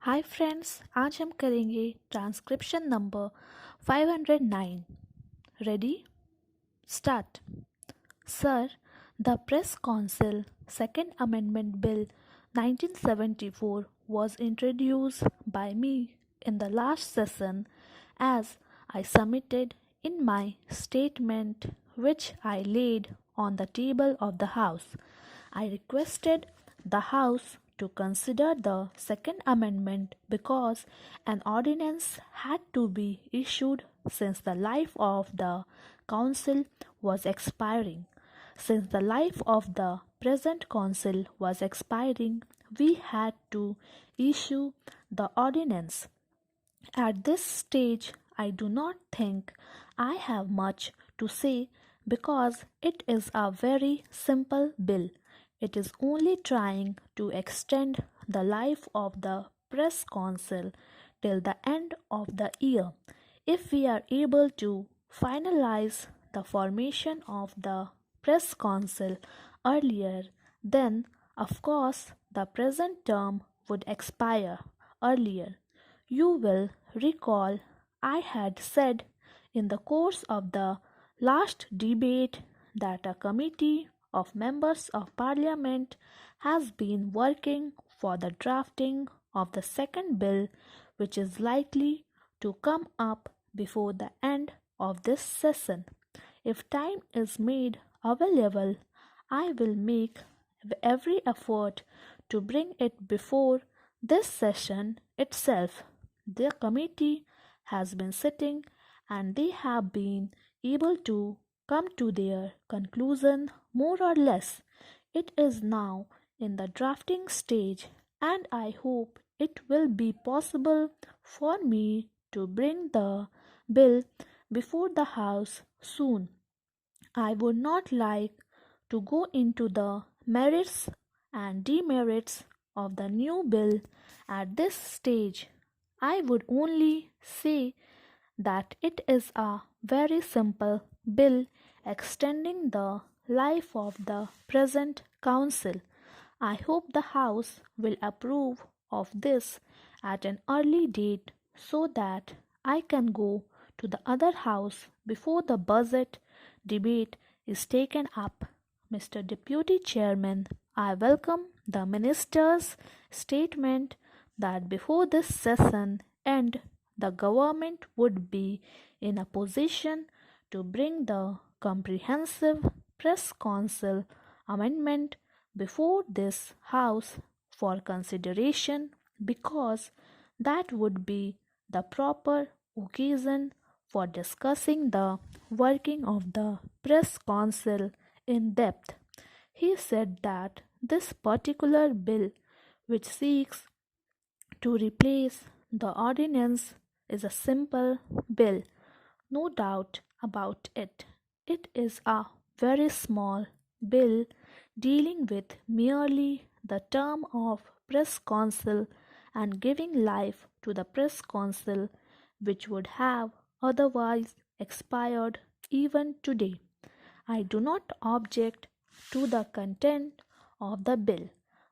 Hi friends, आज हम करेंगे transcription number 509। Ready? Start. Sir, the Press Council Second Amendment Bill 1974 was introduced by me in the last session as I submitted in my statement which I laid on the table of the House. I requested the House to consider the Second Amendment because an ordinance had to be issued since the life of the Council was expiring. Since the life of the present Council was expiring, we had to issue the ordinance. At this stage, I do not think I have much to say because it is a very simple bill. It is only trying to extend the life of the Press Council till the end of the year. If we are able to finalize the formation of the Press Council earlier, then of course the present term would expire earlier. You will recall I had said in the course of the last debate that a committee of members of parliament has been working for the drafting of the second bill, which is likely to come up before the end of this session. If time is made available, I will make every effort to bring it before this session itself. The committee has been sitting and they have been able to come to their conclusion more or less. It is now in the drafting stage, and I hope it will be possible for me to bring the bill before the House soon. I would not like to go into the merits and demerits of the new bill at this stage. I would only say that it is a very simple bill extending the life of the present council. I hope the House will approve of this at an early date so that I can go to the other House before the budget debate is taken up. Mr. Deputy Chairman, I welcome the Minister's statement that before this session end, the government would be in a position to bring the comprehensive press council amendment before this House for consideration because that would be the proper occasion for discussing the working of the press council in depth. He said that this particular bill, which seeks to replace the ordinance, is a simple bill, no doubt about it. It is a very small bill dealing with merely the term of press council and giving life to the press council, which would have otherwise expired even today. I do not object to the content of the bill,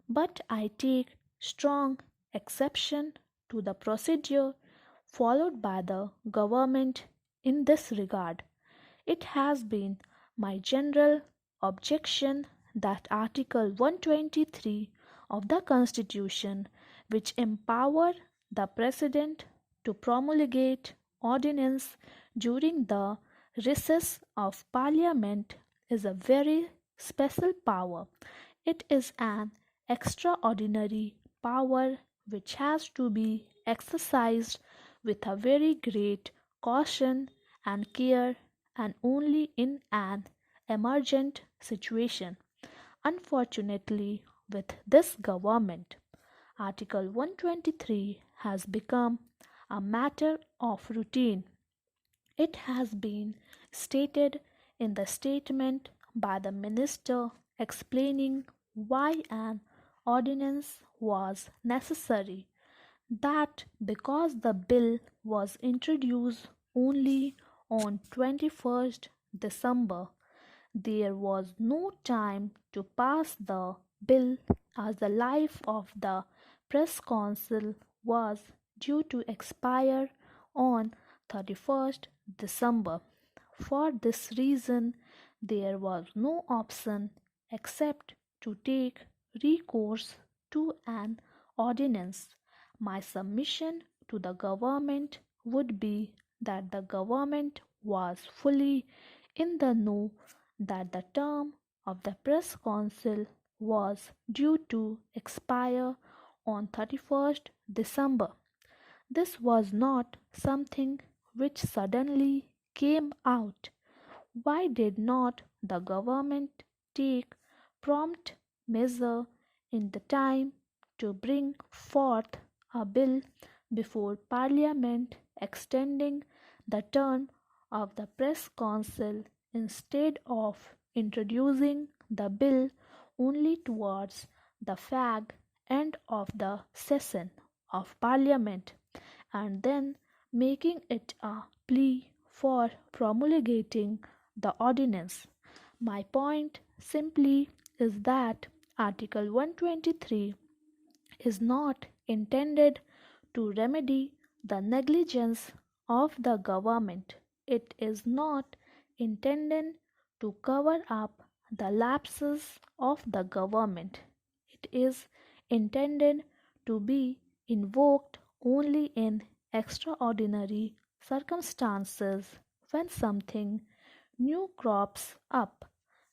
but I take strong exception to the procedure followed by the government in this regard. It has been my general objection that Article 123 of the Constitution, which empower the President to promulgate ordinance during the recess of Parliament, is a very special power. It is an extraordinary power which has to be exercised with a very great caution and care and only in an emergent situation. Unfortunately, with this government, Article 123 has become a matter of routine. It has been stated in the statement by the minister explaining why an ordinance was necessary, that because the bill was introduced only on 21st December, there was no time to pass the bill as the life of the press council was due to expire on 31st December. For this reason, there was no option except to take recourse to an ordinance. My submission to the government would be that the government was fully in the know that the term of the press council was due to expire on 31st December. This was not something which suddenly came out. Why did not the government take prompt measure in the time to bring forth a bill before Parliament extending the term of the Press Council instead of introducing the bill only towards the fag end of the session of Parliament and then making it a plea for promulgating the ordinance? My point simply is that Article 123 is not intended to remedy the negligence of the government. It is not intended to cover up the lapses of the government. It is intended to be invoked only in extraordinary circumstances when something new crops up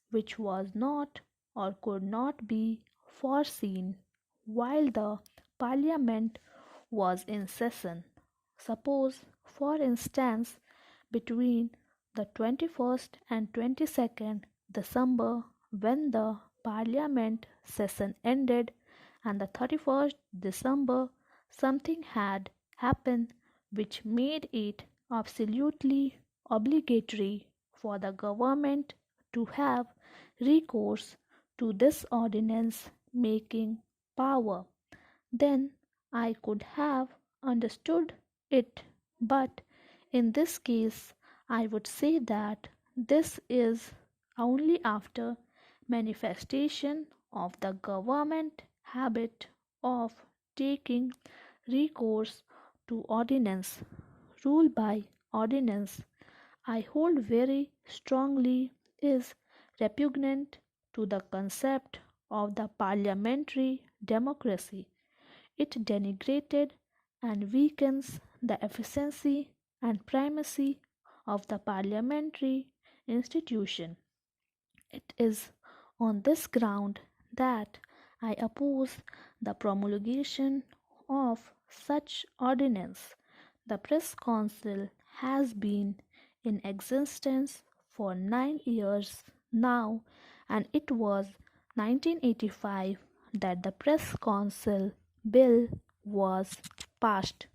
which was not or could not be foreseen while the Parliament was in session. Suppose, for instance, between the 21st and 22nd December, when the Parliament session ended, and the 31st December, something had happened which made it absolutely obligatory for the government to have recourse to this ordinance making power. Then I could have understood it, but in this case I would say that this is only after manifestation of the government habit of taking recourse to ordinance, rule by ordinance. I hold very strongly is repugnant to the concept of the parliamentary democracy. It denigrated and weakens the efficiency and primacy of the parliamentary institution. It is on this ground that I oppose the promulgation of such ordinance. The Press Council has been in existence for 9 years now, and it was 1985 that the Press Council Bill was passed.